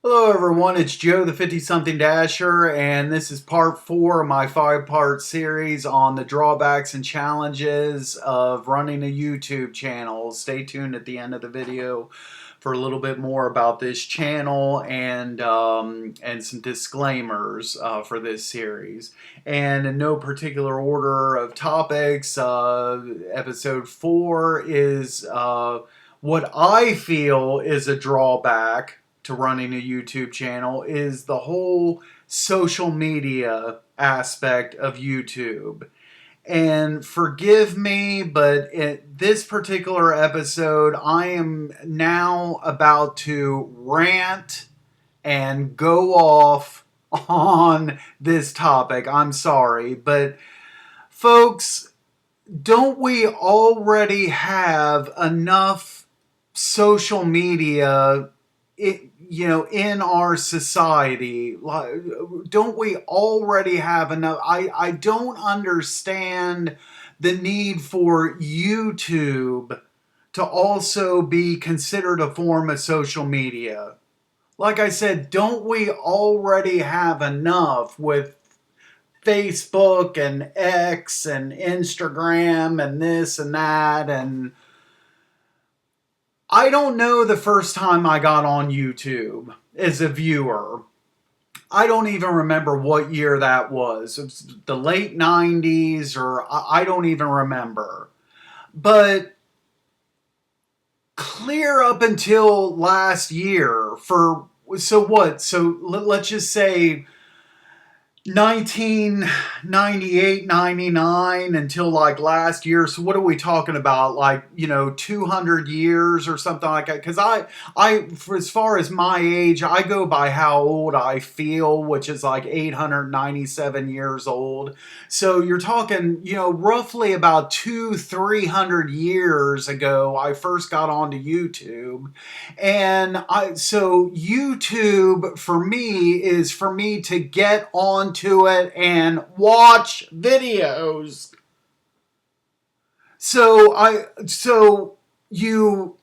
Hello everyone, it's Joe the 50-something Dasher, and this is part 4 of my 5-part series on the drawbacks and challenges of running a YouTube channel. Stay tuned at the end of the video for a little bit more about this channel and some disclaimers for this series. And in no particular order of topics, episode 4 is what I feel is a drawback to running a YouTube channel is the whole social media aspect of YouTube. And forgive me, but in this particular episode, I am now about to rant and go off on this topic. I'm sorry, but folks, don't we already have enough social media in our society? Don't we already have enough? I don't understand the need for YouTube to also be considered a form of social media. Like I said, don't we already have enough with Facebook and X and Instagram and this and that? And I don't know the first time I got on YouTube as a viewer. I don't even remember what year that was. It was the late 90s, or I don't even remember. But clear up until last year, so what? So let's just say 1998, 99 until like last year. So what are we talking about? Like, 200 years or something like that? Because for as far as my age, I go by how old I feel, which is like 897 years old. So you're talking, roughly about 300 years ago, I first got onto YouTube. And so YouTube for me is for me to get onto it and watch videos. So you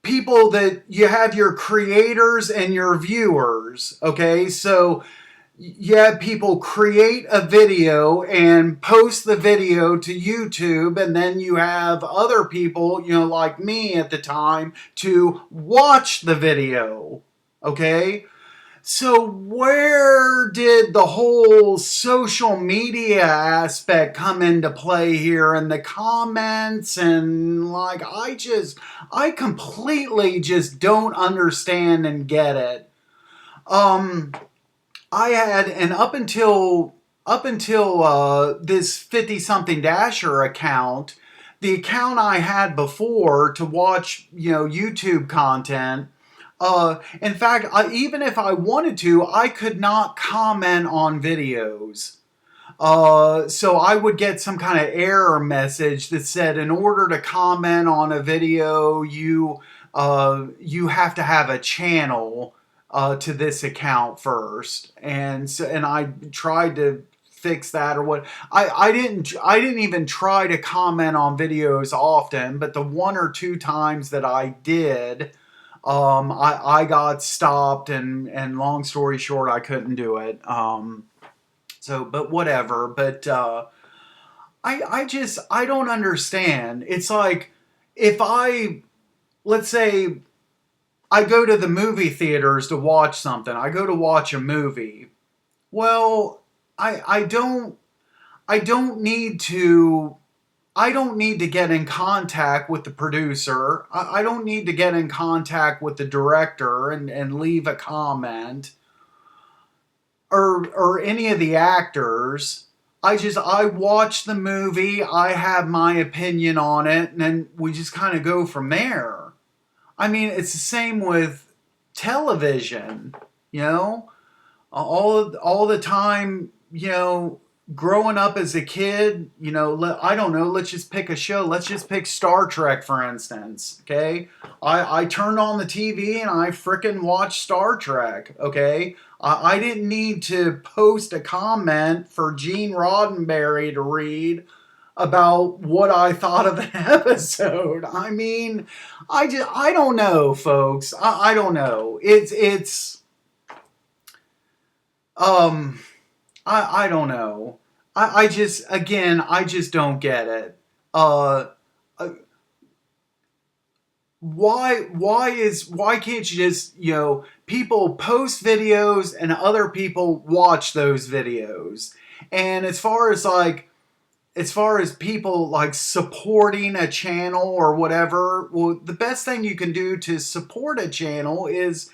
people that you have your creators and your viewers, okay? So you have people create a video and post the video to YouTube, and then you have other people, like me at the time, to watch the video, okay? So where did the whole social media aspect come into play here, and the comments, and like I completely just don't understand and get it. Um I had, and up until this 50 something Dasher account, the account I had before to watch, YouTube content. In fact, even if I wanted to, I could not comment on videos. So I would get some kind of error message that said, in order to comment on a video, you have to have a channel to this account first. And I tried to fix that, or what. I didn't even try to comment on videos often, but the one or two times that I did, I got stopped, and long story short, I couldn't do it. But whatever. But I don't understand. It's like, if let's say I go to the movie theaters to watch something. I go to watch a movie. Well, I don't need to. I don't need to get in contact with the producer. I don't need to get in contact with the director and leave a comment, or any of the actors. I watch the movie, I have my opinion on it, and then we just kind of go from there. I mean, it's the same with television, you know? All the time, growing up as a kid, I don't know, let's just pick a show. Let's just pick Star Trek, for instance, okay? I turned on the TV and I frickin' watched Star Trek, okay? I didn't need to post a comment for Gene Roddenberry to read about what I thought of the episode. I mean, I don't know, folks. I don't know. It's Um, I don't know. I just, again, I just don't get it. Uh, uh, why can't you just, people post videos and other people watch those videos? And as far as people like supporting a channel or whatever, well, the best thing you can do to support a channel is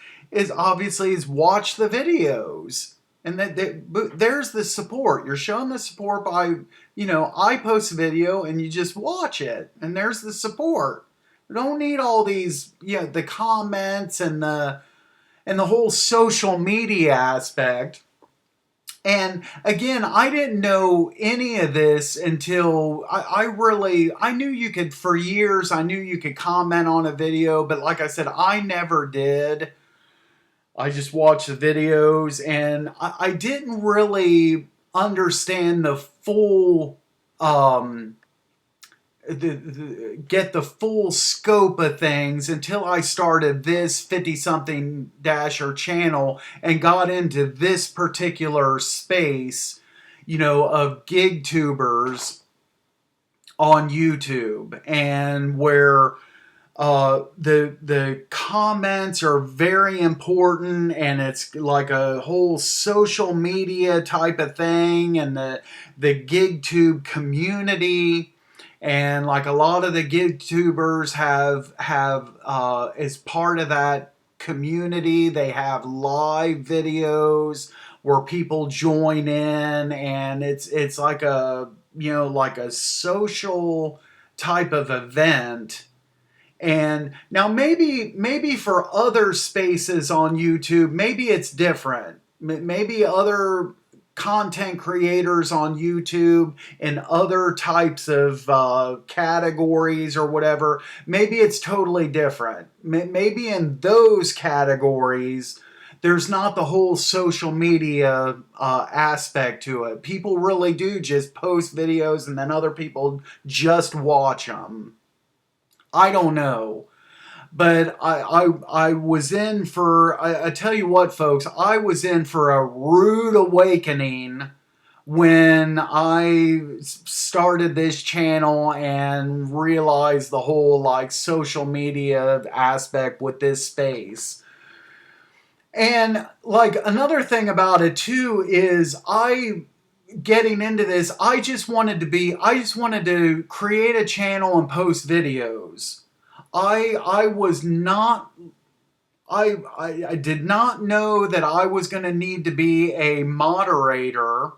obviously is watch the videos. And there's the support. You're showing the support by, I post a video and you just watch it, and there's the support. You don't need all these, the comments and the whole social media aspect. And again, I didn't know any of this until I knew you could, for years, I knew you could comment on a video, but like I said, I never did. I just watched the videos, and I didn't really understand the full, um, get the full scope of things until I started this 50 something dasher channel and got into this particular space, of gig tubers on YouTube, and where the comments are very important, and it's like a whole social media type of thing, and the gig tube community. And like a lot of the gig tubers have as part of that community, they have live videos where people join in, and it's like a, like a social type of event. And now maybe for other spaces on YouTube, maybe it's different. Maybe other content creators on YouTube and other types of categories or whatever, maybe it's totally different. Maybe in those categories, there's not the whole social media aspect to it. People really do just post videos and then other people just watch them. I don't know. But I was in for, I tell you what, folks, I was in for a rude awakening when I started this channel and realized the whole like social media aspect with this space. And like another thing about it too is getting into this, I just wanted to create a channel and post videos. I was not, I did not know that I was going to need to be a moderator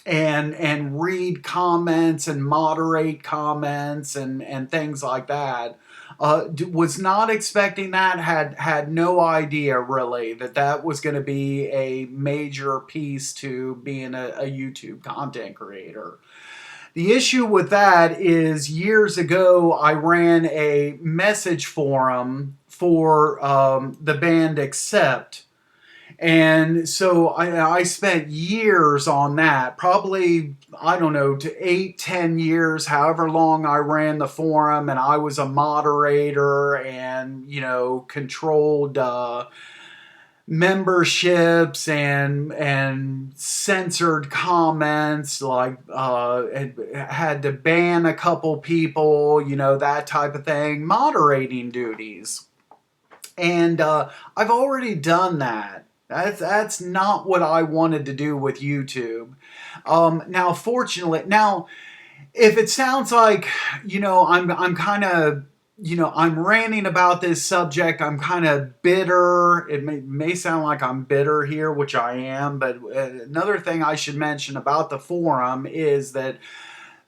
and read comments and moderate comments and things like that. Was not expecting that, had no idea really that was going to be a major piece to being a YouTube content creator. The issue with that is years ago I ran a message forum for the band Accept. And so I spent years on that, probably, I don't know, to 8, 10 years, however long I ran the forum, and I was a moderator and, controlled memberships and censored comments, like had to ban a couple people, that type of thing, moderating duties. And I've already done that. That's not what I wanted to do with YouTube. Now, fortunately, if it sounds like, I'm kind of, I'm ranting about this subject, I'm kind of bitter. It may sound like I'm bitter here, which I am, but another thing I should mention about the forum is that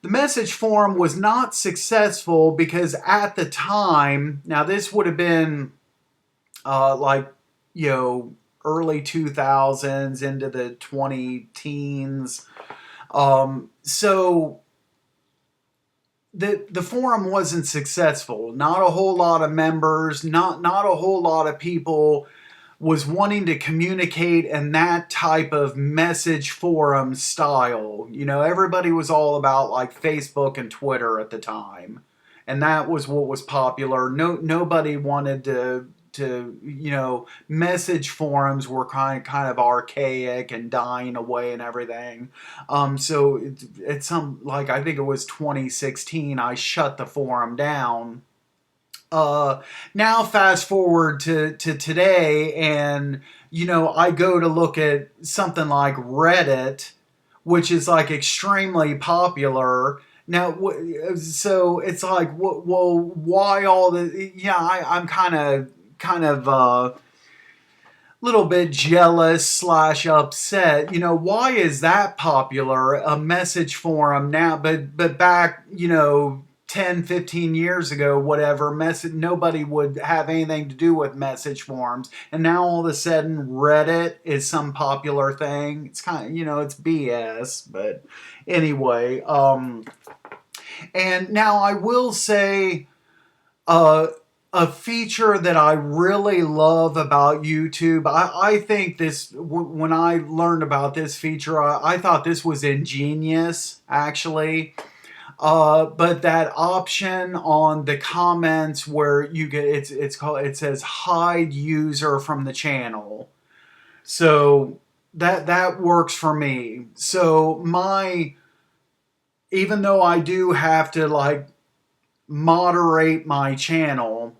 the message forum was not successful because at the time, now this would have been early 2000s into the 20 teens. So the forum wasn't successful. Not a whole lot of members, not a whole lot of people was wanting to communicate in that type of message forum style. Everybody was all about like Facebook and Twitter at the time. And that was what was popular. Nobody wanted to you know, message forums were kind of archaic and dying away and everything. So it's some, like, I think it was 2016, I shut the forum down. Now fast forward to today, and you know, I go to look at something like Reddit, which is like extremely popular now. So it's like, well, why all the? Yeah, I'm kind of little bit jealous slash upset. You know, why is that popular, a message forum now? But back, you know, 10, 15 years ago, whatever, nobody would have anything to do with message forums. And now all of a sudden Reddit is some popular thing. It's kind of, you know, it's BS. But anyway, and now I will say, a feature that I really love about YouTube, I think this, when I learned about this feature, I thought this was ingenious, actually. But that option on the comments where you get, it's called, it says hide user from the channel. So that works for me. So even though I do have to like moderate my channel,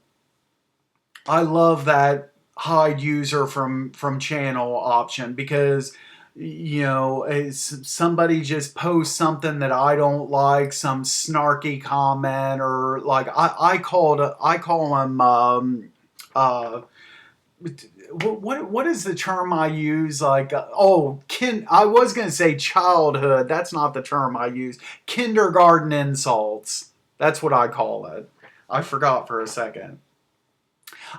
I love that hide user from channel option, because you know, somebody just posts something that I don't like, some snarky comment, or like I call them what is the term I use? Like I was gonna say childhood. That's not the term I use. Kindergarten insults. That's what I call it. I forgot for a second.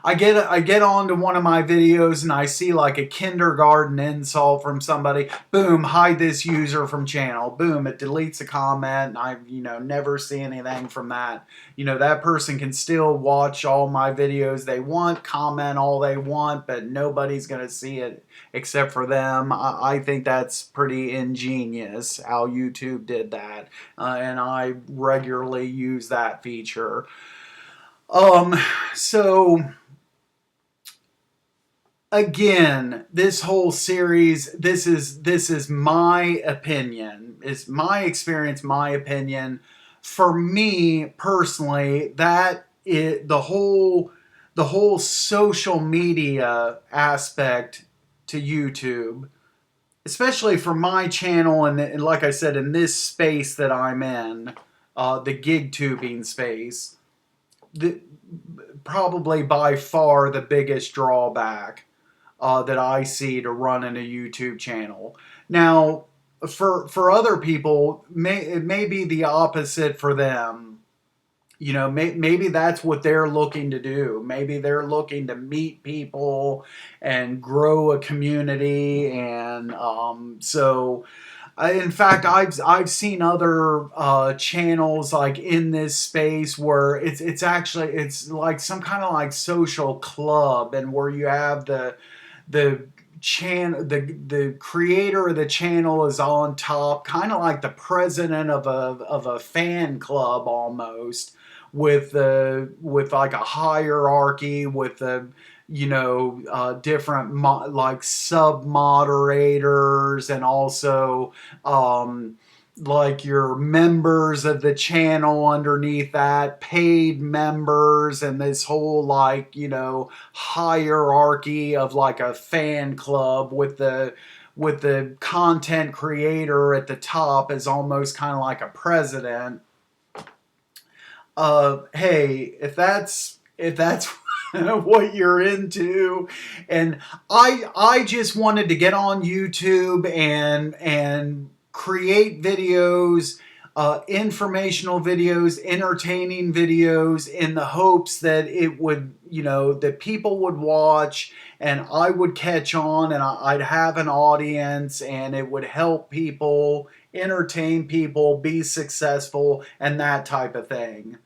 I get onto one of my videos and I see like a kindergarten insult from somebody. Boom, hide this user from channel. Boom, it deletes the comment, and I, you know, never see anything from that. You know, that person can still watch all my videos they want, comment all they want, but nobody's going to see it except for them. I think that's pretty ingenious how YouTube did that, and I regularly use that feature. So again, this whole series, this is my opinion. It's my experience, my opinion. For me personally, the whole social media aspect to YouTube, especially for my channel, and like I said, in this space that I'm in, the gig tubing space, probably by far the biggest drawback that I see to running a YouTube channel. Now, for other people, it may be the opposite for them. You know, maybe that's what they're looking to do. Maybe they're looking to meet people and grow a community, and so. In fact, I've seen other channels like in this space where it's actually, it's like some kind of like social club, and where you have the channel, the creator of the channel is on top, kind of like the president of a fan club almost, with like a hierarchy, with the, you know, different like sub moderators, and also like your members of the channel underneath that, paid members, and this whole, like, you know, hierarchy of like a fan club, with the content creator at the top is almost kind of like a president. Hey, if that's what you're into, and I just wanted to get on YouTube and create videos, informational videos, entertaining videos, in the hopes that it would, you know, that people would watch, and I would catch on, and I'd have an audience, and it would help people, entertain people, be successful, and that type of thing.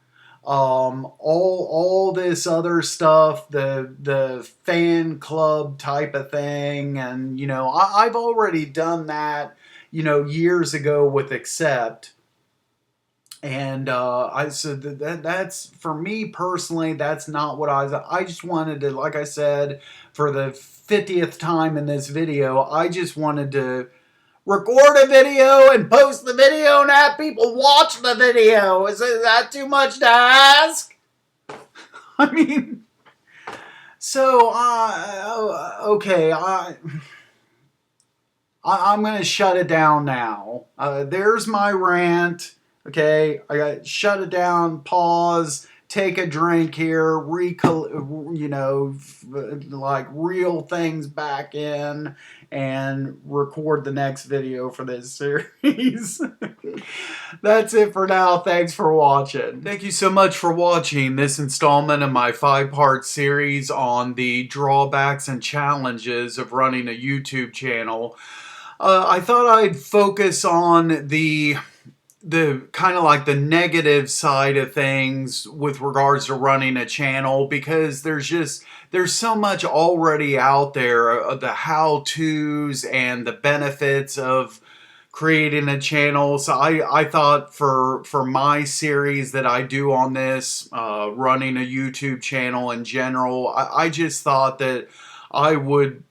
All this other stuff, the fan club type of thing, and you know, I've already done that, you know, years ago with Accept. And I said that's for me personally. That's not what I just wanted to, like I said, for the 50th time in this video, I just wanted to record a video and post the video and have people watch the video. Is that too much to ask? I mean, so okay, I'm gonna shut it down now. There's my rant. Okay, I got shut it down. Pause. Take a drink here. Like reel things back in and record the next video for this series. That's it for now. Thanks for watching. Thank you so much for watching this installment of my 5-part series on the drawbacks and challenges of running a YouTube channel. I thought I'd focus on the kind of like the negative side of things with regards to running a channel, because there's so much already out there, the how-tos and the benefits of creating a channel. So I thought for my series that I do on this, running a YouTube channel in general, I just thought that I would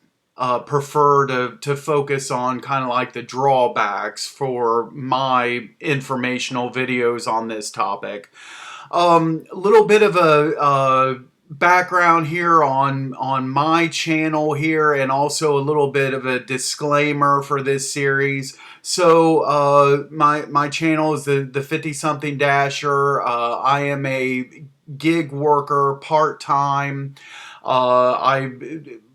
prefer to focus on kind of like the drawbacks for my informational videos on this topic. A little bit of a background here on my channel here, and also a little bit of a disclaimer for this series. So my channel is the 50-something Dasher. I am a gig worker, part-time.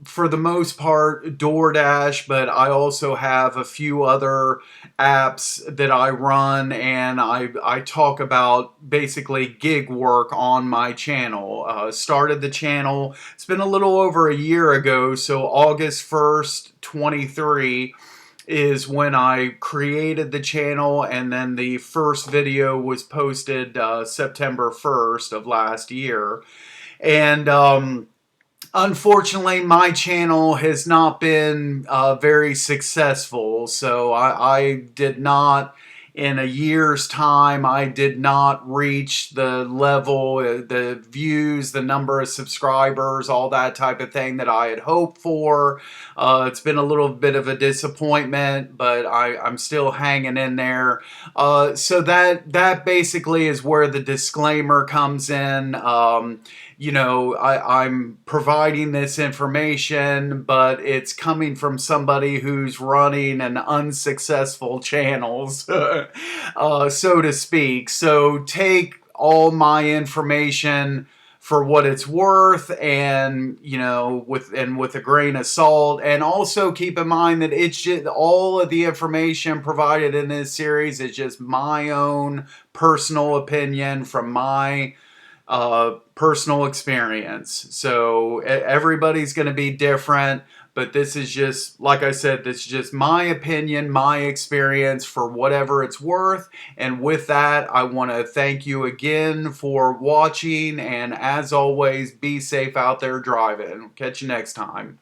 For the most part, DoorDash, but I also have a few other apps that I run, and I talk about basically gig work on my channel. Started the channel, it's been a little over a year ago, so August 1st, 23 is when I created the channel, and then the first video was posted September 1st of last year. And unfortunately, my channel has not been very successful. So I did not, in a year's time, I did not reach the level, the views, the number of subscribers, all that type of thing that I had hoped for. It's been a little bit of a disappointment, but I'm still hanging in there. So that basically is where the disclaimer comes in. You know, I'm providing this information, but it's coming from somebody who's running an unsuccessful channel, so to speak. So take all my information for what it's worth, and you know, with a grain of salt. And also keep in mind that it's just all of the information provided in this series is just my own personal opinion from my personal experience. So everybody's going to be different, but this is just, like I said, this is just my opinion, my experience for whatever it's worth. And with that, I want to thank you again for watching, and as always, be safe out there driving. Catch you next time.